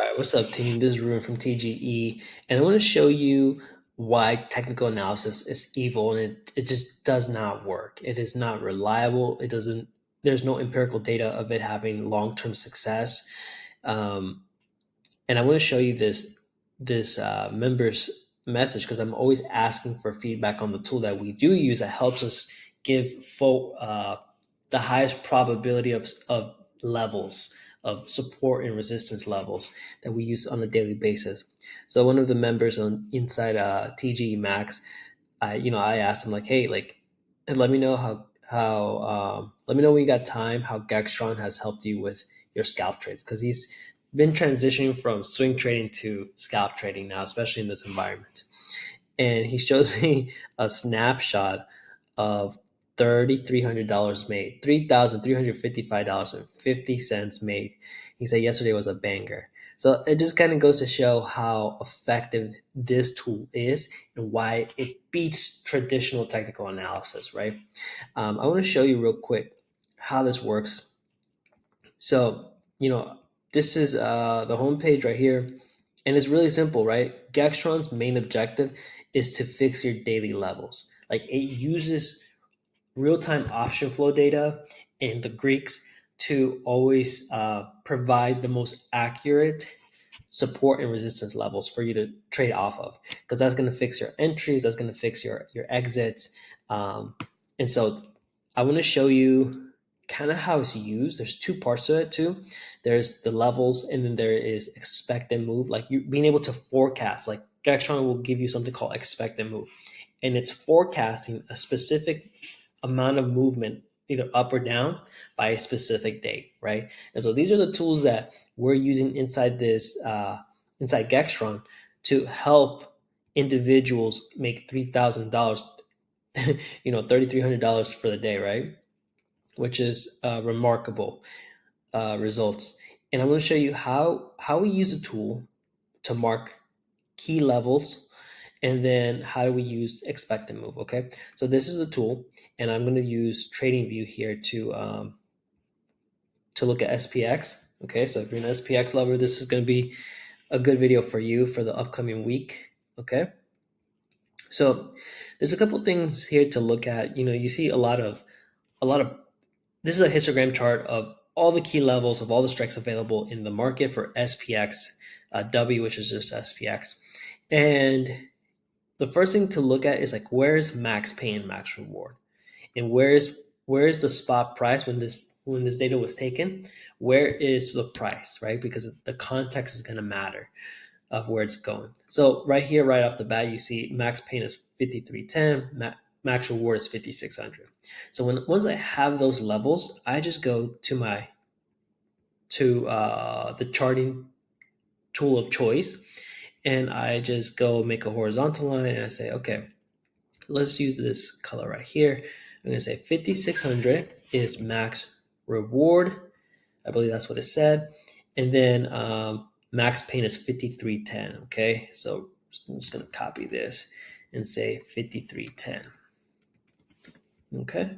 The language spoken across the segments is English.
All right, what's up, team? This is Ruben from TGE, and I want to show you why technical analysis is evil and it just does not work. It is not reliable. It doesn't, there's no empirical data of it having long-term success. Um, and I want to show you this member's message because I'm always asking for feedback on the tool that we do use that helps us give the highest probability of levels of support and resistance levels that we use on a daily basis. So one of the members on inside TGE Max, I asked him like, hey, like, let me know let me know when you got time how Gextron has helped you with your scalp trades because he's been transitioning from swing trading to scalp trading now, especially in this environment. And he shows me a snapshot of $3,300 made, $3,355.50 made. He said yesterday was a banger. So it just kind of goes to show how effective this tool is and why it beats traditional technical analysis, right? I want to show you real quick how this works. So, this is the homepage right here. And it's really simple, right? Gextron's main objective is to fix your daily levels. Like it uses real-time option flow data and the Greeks to always provide the most accurate support and resistance levels for you to trade off of because that's going to fix your entries, that's going to fix your exits. And so I want to show you kind of how it's used. There's two parts to it too. There's the levels and then there is expect and move, like you being able to forecast. Like Gextron will give you something called expect and move, and it's forecasting a specific amount of movement either up or down by a specific date, right? And so these are the tools that we're using inside Gextron to help individuals make $3,000, $3,300 for the day, right? Which is remarkable results. And I'm going to show you how we use the tool to mark key levels and then how do we use expect and move. Okay, so this is the tool and I'm going to use TradingView here to look at SPX. Okay, so if you're an SPX lover, this is going to be a good video for you for the upcoming week. Okay, so there's a couple things here to look at. You see a lot of this is a histogram chart of all the key levels of all the strikes available in the market for SPX W, which is just SPX. And the first thing to look at is like where's max pay and max reward, and where's the spot price when this data was taken. Where is the price, right? Because the context is going to matter of where it's going. So right here, right off the bat, you see max pain is 5310, max reward is 5600. So once I have those levels, I just go to the charting tool of choice, and I just go make a horizontal line, and I say, okay, let's use this color right here. I'm going to say 5600 is max reward. I believe that's what it said. And then max pain is 5310. Okay, so I'm just going to copy this and say 5310. Okay,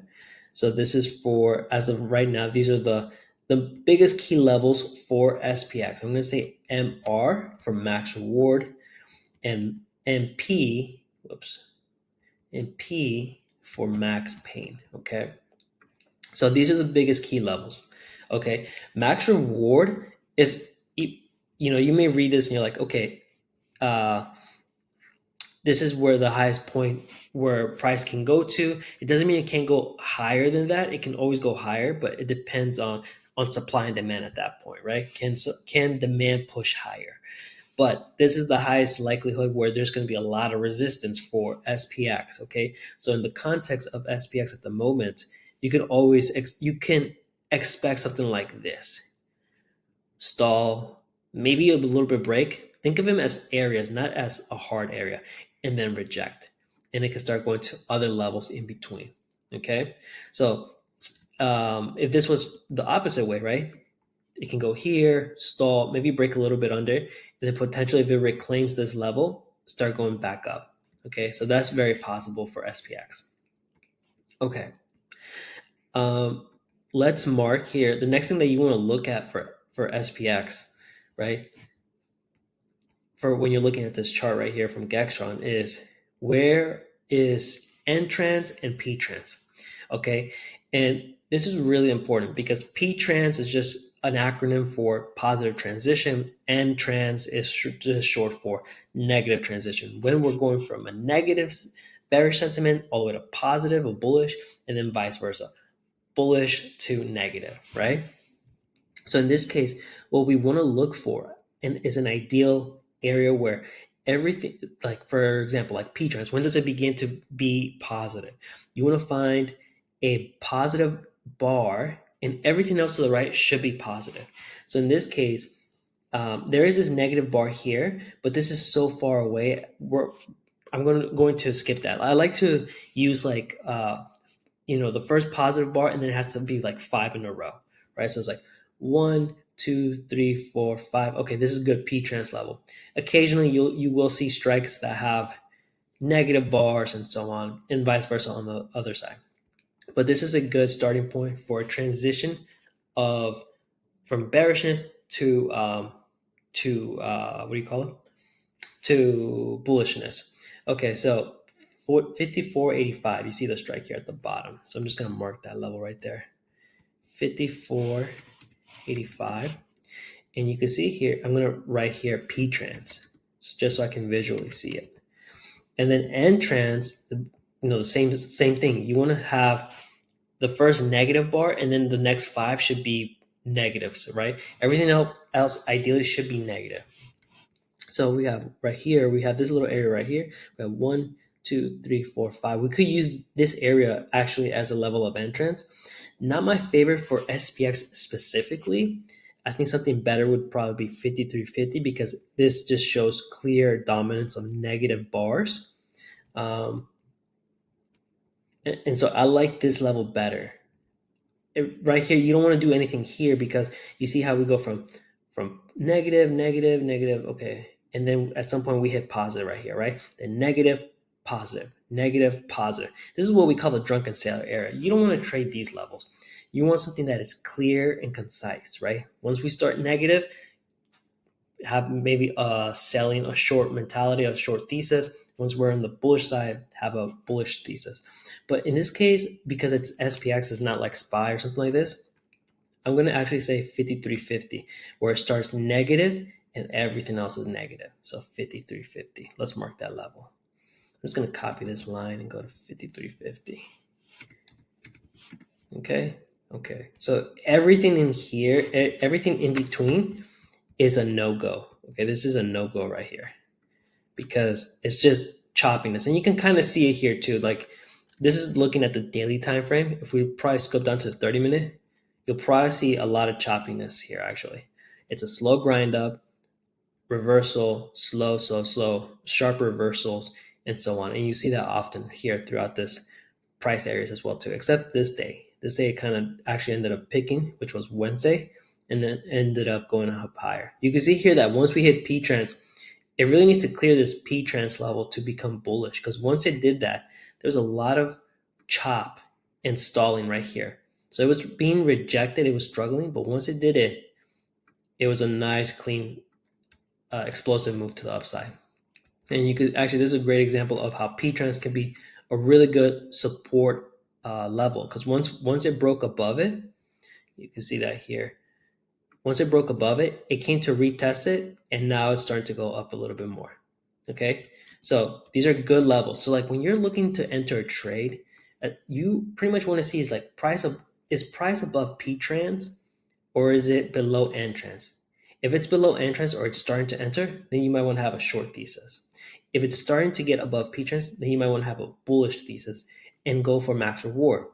so this is for, as of right now, these are the biggest key levels for SPX. I'm going to say MR for max reward and MP, whoops, and P for max pain. Okay, so these are the biggest key levels. Okay, max reward is, you may read this and you're like, okay, uh, this is where the highest point where price can go to. It doesn't mean it can't go higher than that. It can always go higher, but it depends on supply and demand at that point, right? Can demand push higher? But this is the highest likelihood where there's going to be a lot of resistance for SPX. Okay, so in the context of SPX at the moment, you can expect something like this: stall, maybe a little bit break. Think of them as areas, not as a hard area, and then reject, and it can start going to other levels in between. Okay, so if this was the opposite way, right? It can go here, stall, maybe break a little bit under, and then potentially if it reclaims this level, start going back up. Okay, so that's very possible for SPX. Okay, um, let's mark here. The next thing that you want to look at for SPX, right? for when you're looking at this chart right here from Gextron is where is N-trans and P-trans, okay? And this is really important because P-trans is just an acronym for positive transition. N-trans is just short for negative transition. When we're going from a negative bearish sentiment all the way to positive or bullish, and then vice versa, bullish to negative, right? So in this case, what we want to look for is an ideal area where everything, like for example, like P-trans, when does it begin to be positive? You want to find a positive bar, and everything else to the right should be positive. So in this case, there is this negative bar here, but this is so far away. I'm going to skip that. I like to use like the first positive bar, and then it has to be like 5 in a row, right? So it's like 1, 2, 3, 4, 5. Okay, this is good P-trans level. Occasionally, you will see strikes that have negative bars and so on, and vice versa on the other side. But this is a good starting point for a transition from bearishness to what do you call it? To bullishness. Okay, so 54.85. You see the strike here at the bottom. So I'm just going to mark that level right there. 54.85. And you can see here, I'm going to write here P-trans, just so I can visually see it. And then N-trans, the same thing. You want to have the first negative bar, and then the next 5 should be negatives, right? Everything else ideally should be negative. So we have right here, we have this little area right here. We have 1, 2, 3, 4, 5. We could use this area actually as a level of entrance. Not my favorite for SPX specifically. I think something better would probably be 53.50 because this just shows clear dominance of negative bars. And so I like this level better. Right here, you don't want to do anything here because you see how we go from negative, negative, negative. Okay. And then at some point we hit positive right here, right? Then negative, positive, negative, positive. This is what we call the drunken sailor area. You don't want to trade these levels. You want something that is clear and concise, right? Once we start negative, have maybe selling a short mentality, a short thesis. Once we're on the bullish side, have a bullish thesis. But in this case, because it's SPX, it's not like SPY or something like this, I'm going to actually say 53.50, where it starts negative and everything else is negative. So 53.50. Let's mark that level. I'm just going to copy this line and go to 53.50. Okay. So everything in here, everything in between is a no-go. Okay, this is a no-go right here because it's just choppiness. And you can kind of see it here too. Like this is looking at the daily time frame. If we probably scope down to the 30-minute, you'll probably see a lot of choppiness here actually. It's a slow grind up, reversal, slow, sharp reversals, and so on. And you see that often here throughout this price areas as well too, except this day. This day kind of actually ended up picking, which was Wednesday, and then ended up going up higher. You can see here that once we hit P-trans, it really needs to clear this P-trans level to become bullish, because once it did that, there's a lot of chop and stalling right here. So it was being rejected, it was struggling, but once it did it, it was a nice, clean, explosive move to the upside. And you could actually, this is a great example of how P-trans can be a really good support level, because once it broke above it, you can see that here. Once it broke above it, it came to retest it, and now it's starting to go up a little bit more. Okay, so these are good levels. So like when you're looking to enter a trade, you pretty much want to see is like is price above P-trans or is it below N-trans? If it's below N-trans or it's starting to enter, then you might want to have a short thesis. If it's starting to get above P-trans, then you might want to have a bullish thesis and go for max reward.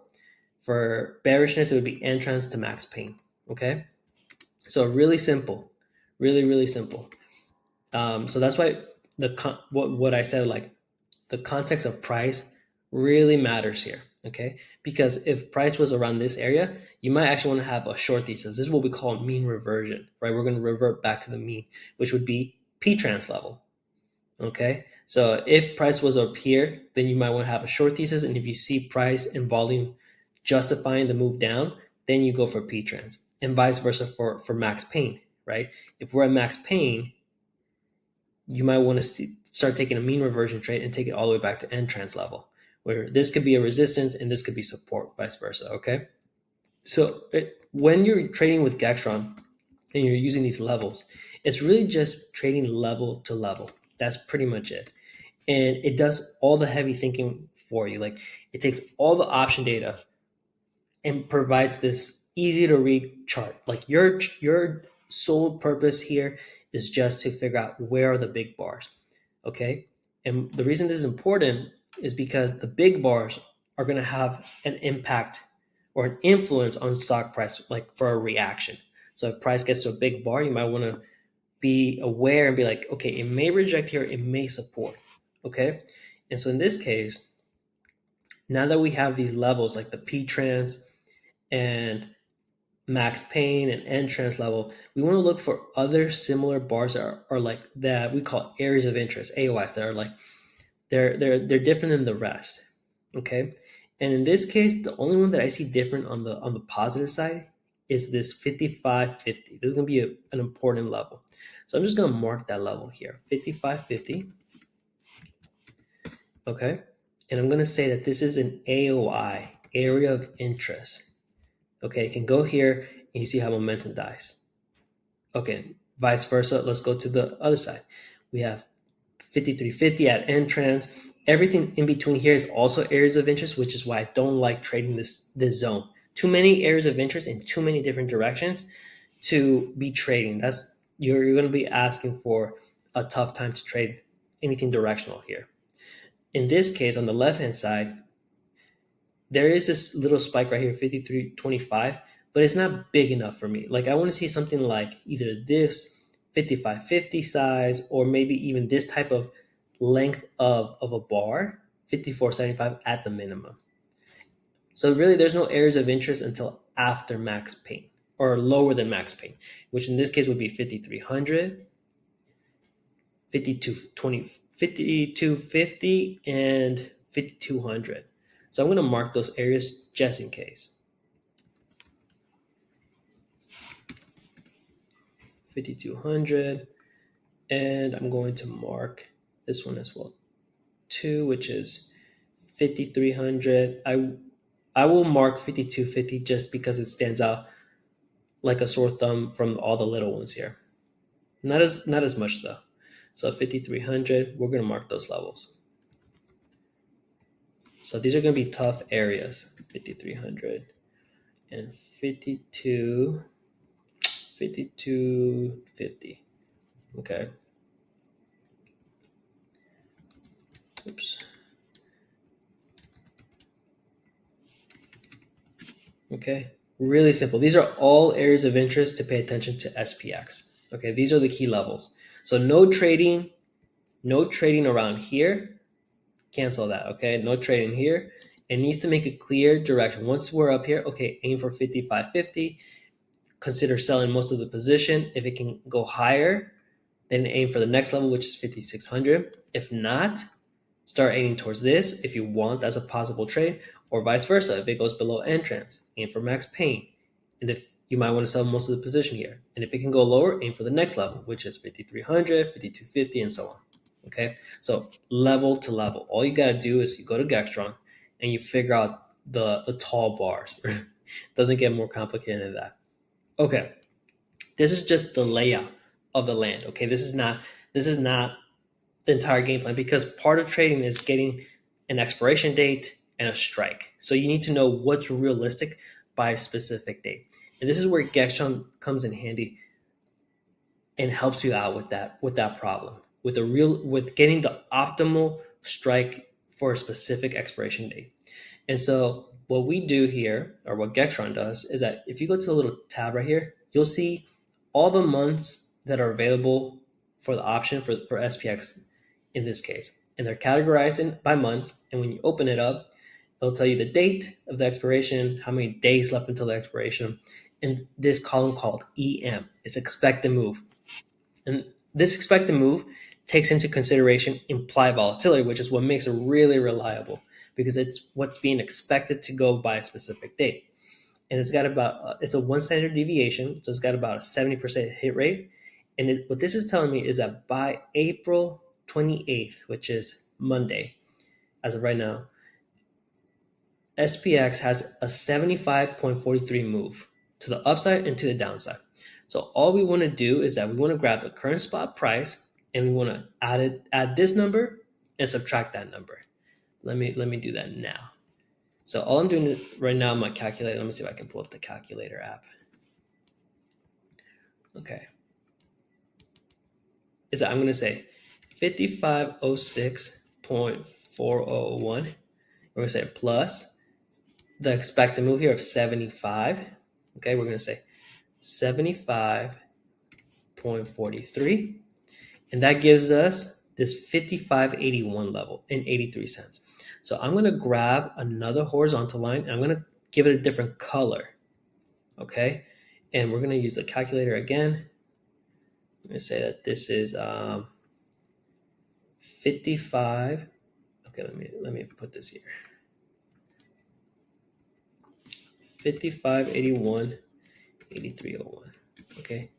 For bearishness, it would be N-trans to max pain. Okay, so really simple, really simple. So that's why what I said, like the context of price really matters here. Okay, because if price was around this area, you might actually want to have a short thesis. This is what we call mean reversion, right? We're going to revert back to the mean, which would be P-trans level. Okay, so if price was up here, then you might want to have a short thesis, and if you see price and volume justifying the move down, then you go for P-trans, and vice versa for max pain, right? If we're at max pain, you might want to start taking a mean reversion trade and take it all the way back to entrance level, where this could be a resistance and this could be support, vice versa. Okay. So when you're trading with Gextron and you're using these levels, it's really just trading level to level. That's pretty much it. And it does all the heavy thinking for you. Like, it takes all the option data and provides this easy to read chart. Like, your sole purpose here is just to figure out where are the big bars. Okay. And the reason this is important is because the big bars are going to have an impact or an influence on stock price, like for a reaction. So if price gets to a big bar, you might want to be aware and be like, okay, it may reject here, it may support. Okay. And so in this case, now that we have these levels like the P trans and max pain and end trans level, we want to look for other similar bars that are like that we call areas of interest, AOIs, that are like they're different than the rest. Okay. And in this case, the only one that I see different on the positive side is this 5550. This is going to be an important level. So I'm just going to mark that level here, 5550. Okay. And I'm going to say that this is an AOI, area of interest. Okay. You can go here and you see how momentum dies. Okay. Vice versa. Let's go to the other side. We have 5350 at entrance. Everything in between here is also areas of interest, which is why I don't like trading this zone. Too many areas of interest in too many different directions to be trading. That's you're going to be asking for a tough time to trade anything directional here. In this case, on the left hand side, there is this little spike right here, 53.25, but it's not big enough for me. Like, I want to see something like either this 55.50 size, or maybe even this type of length of a bar, 54.75 at the minimum. So really, there's no areas of interest until after max pain, or lower than max pain, which in this case would be 5300, 5250, and 5200. So I'm going to mark those areas just in case. 5200, and I'm going to mark this one as well too, which is 5300. I will mark 5250 just because it stands out like a sore thumb from all the little ones here. Not as much though. So 5300, we're going to mark those levels. So these are going to be tough areas, 5300 and 5250. Okay. Oops. Okay. Really simple. These are all areas of interest to pay attention to SPX. Okay. These are the key levels. So no trading around here. Cancel that. Okay. No trading here. It needs to make a clear direction. Once we're up here, okay, aim for 5550. Consider selling most of the position. If it can go higher, then aim for the next level, which is 5600. If not, start aiming towards this if you want as a possible trade, or vice versa. If it goes below entrance, aim for max pain. And if you might want to sell most of the position here. And if it can go lower, aim for the next level, which is 5300, 5250, and so on. Okay, so level to level. All you got to do is you go to Gextron and you figure out the tall bars. Doesn't get more complicated than that. Okay, this is just the layout of the land. Okay, this is not the entire game plan, because part of trading is getting an expiration date and a strike. So you need to know what's realistic by a specific date. And this is where Gextron comes in handy and helps you out with that problem, with getting the optimal strike for a specific expiration date. And so what we do here, or what Gextron does, is that if you go to the little tab right here, you'll see all the months that are available for the option for SPX in this case. And they're categorized by months. And when you open it up, it'll tell you the date of the expiration, how many days left until the expiration, and this column called EM. It's expected move. And this expected move takes into consideration implied volatility, which is what makes it really reliable, because it's what's being expected to go by a specific date. And it's got about, it's a one standard deviation, so it's got about a 70% hit rate. And what this is telling me is that by April 28th, which is Monday, as of right now, SPX has a 75.43 move to the upside and to the downside. So all we want to do is that we want to grab the current spot price and we want to add this number and subtract that number. Let me do that now. So all I'm doing right now on my calculator, let me see if I can pull up the calculator app. Okay. Is that I'm going to say 5506.401. We're going to say plus the expected move here of 75. Okay, we're going to say 75.43. And that gives us this 55.81 level in 83 cents. So I'm going to grab another horizontal line and I'm going to give it a different color. Okay, and we're going to use the calculator again. I'm going to say that this is 55. Okay, let me put this here. 55.81, 83.01. Okay.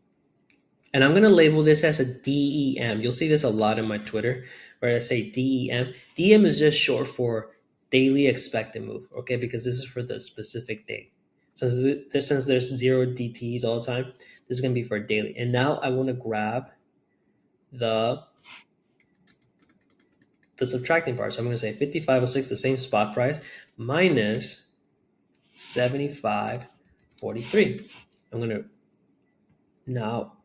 And I'm going to label this as a DEM. You'll see this a lot in my Twitter where I say DEM. DEM is just short for daily expected move, okay? Because this is for the specific date. Since there's zero DTs all the time, this is going to be for daily. And now I want to grab the subtracting part. So I'm going to say 55.06, the same spot price, minus 75.43. I'm going to now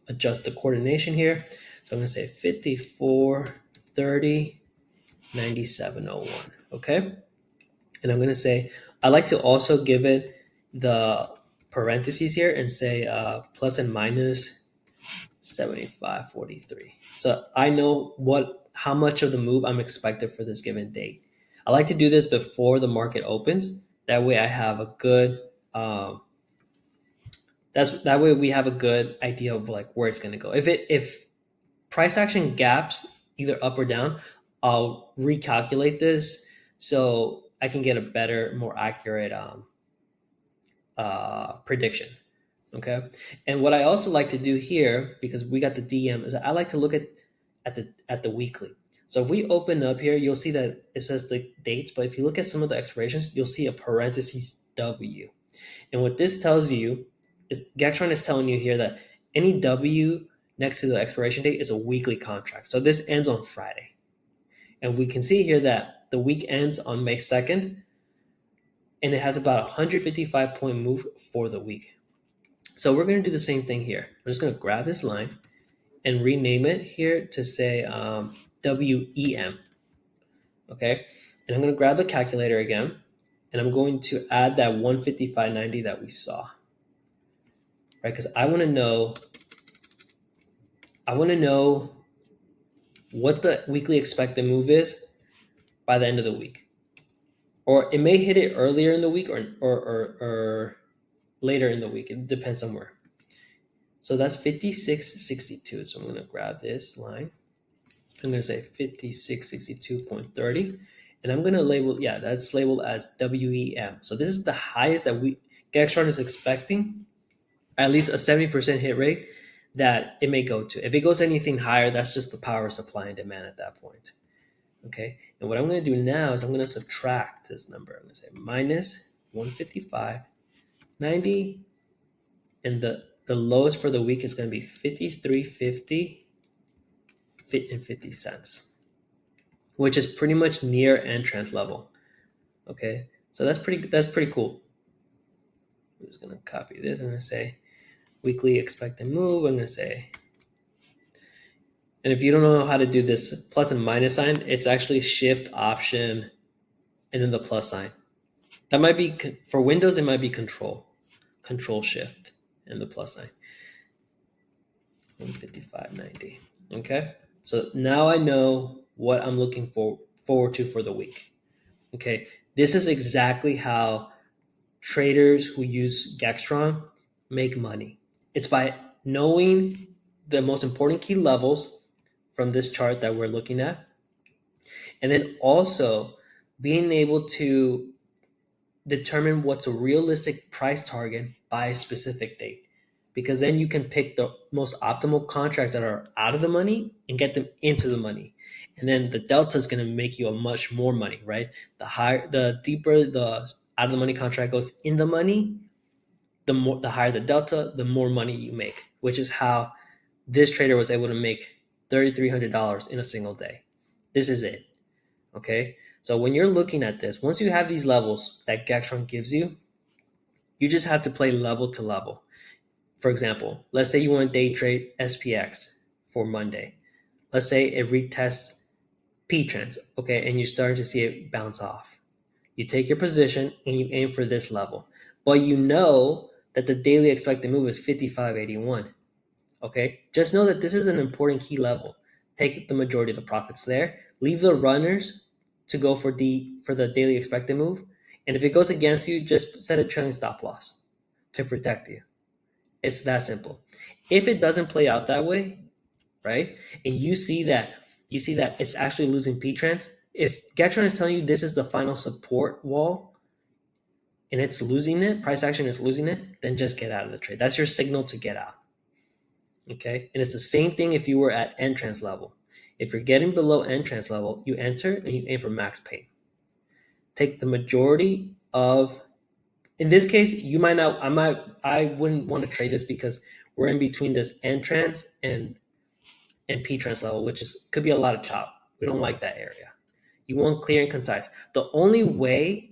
adjust the coordination here. So I'm going to say 54.30, 97.01. Okay. And I'm going to say, I like to also give it the parentheses here and say plus and minus 75.43. So I know how much of the move I'm expected for this given date. I like to do this before the market opens. That way I have a good that way we have a good idea of like where it's going to go. If price action gaps either up or down, I'll recalculate this so I can get a better, more accurate prediction. Okay. And what I also like to do here, because we got the DM, is I like to look at the weekly. So if we open up here, you'll see that it says the dates, but if you look at some of the expirations, you'll see a parentheses W. And what this tells you is Gactron is telling you here that any W next to the expiration date is a weekly contract. So this ends on Friday. And we can see here that the week ends on May 2nd, and it has about a 155 point move for the week. So we're going to do the same thing here. I'm just going to grab this line and rename it here to say WEM. Okay. And I'm going to grab the calculator again, and I'm going to add that 155.90 that we saw. Right? Because I want to know what the weekly expected move is by the end of the week. Or it may hit it earlier in the week or later in the week. It depends on where. So that's 56.62. So I'm going to grab this line. I'm going to say 56.62.30. And I'm going to label, that's labeled as WEM. So this is the highest that Gactron is expecting, at least a 70% hit rate that it may go to. If it goes anything higher, that's just the power of supply and demand at that point. Okay. And what I'm going to do now is I'm going to subtract this number. I'm going to say minus 155.90. And the lowest for the week is going to be 53.50 and 50 cents, which is pretty much near entrance level. Okay. So that's pretty cool. I'm just going to copy this. I'm going to say weekly expected move. I'm going to say, and if you don't know how to do this plus and minus sign, it's actually shift option and then the plus sign. That might be for Windows. It might be control shift and the plus sign. 155.90. Okay. So now I know what I'm looking forward to for the week. Okay. This is exactly how traders who use Gactron make money. It's by knowing the most important key levels from this chart that we're looking at, and then also being able to determine what's a realistic price target by a specific date. because then you can pick the most optimal contracts that are out of the money and get them into the money. And then the delta is going to make you a much more money, right? The deeper the out of the money contract goes in the money, the higher the delta, the more money you make, which is how this trader was able to make $3,300 in a single day. This is it. Okay. So when you're looking at this, once you have these levels that Gextron gives you, you just have to play level to level. For example, let's say you want to day trade SPX for Monday. Let's say it retests P-trends, okay, and you're starting to see it bounce off. You take your position and you aim for this level, but you know that the daily expected move is 55.81. Okay, just know that this is an important key level. Take the majority of the profits there. Leave the runners to go for the daily expected move, and if it goes against you, just set a trailing stop loss to protect you. It's that simple. If it doesn't play out that way, right, and you see that it's actually losing P-trends, if Gextron is telling you this is the final support wall and it's losing it, price action is losing it, then just get out of the trade. That's your signal to get out. Okay, and it's the same thing if you were at entrance level. If you're getting below entrance level, you enter and you aim for max pain. Take the majority of, in this case, you might not, I wouldn't want to trade this because we're in between this entrance and P-trans level, which could be a lot of chop. We don't like that area. You want clear and concise. The only way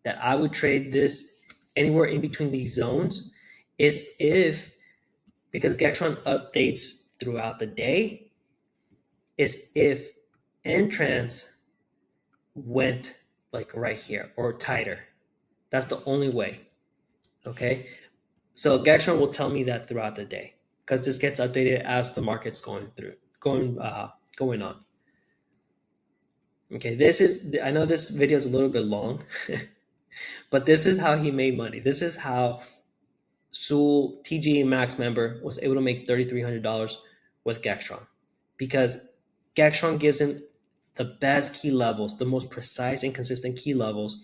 that I would trade this anywhere in between these zones is because Gextron updates throughout the day, is if N-trans went like right here or tighter. That's the only way. Okay. So Gextron will tell me that throughout the day because this gets updated as the market's going on. Okay, I know this video is a little bit long, but this is how he made money. This is how Sewell, TGA Max member, was able to make $3,300 with Gextron, because Gextron gives him the best key levels, the most precise and consistent key levels,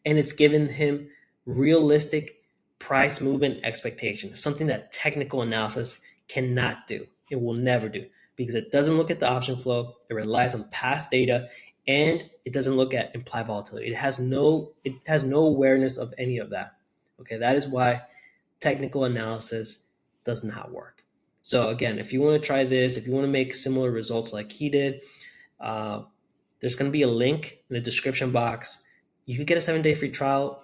and it's given him realistic price movement expectations, something that technical analysis cannot do. It will never do, because it doesn't look at the option flow. It relies on past data, and it doesn't look at implied volatility. It has no awareness of any of that. Okay, that is why technical analysis does not work. So again, if you want to try this, if you want to make similar results like he did, there's going to be a link in the description box. You can get a 7-day free trial,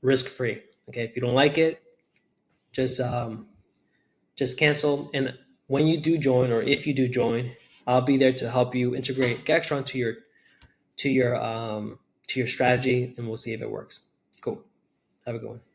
risk-free. Okay, if you don't like it, just cancel. And when you do join, or if you do join, I'll be there to help you integrate Gextron to your strategy, and we'll see if it works. Cool. Have a good one.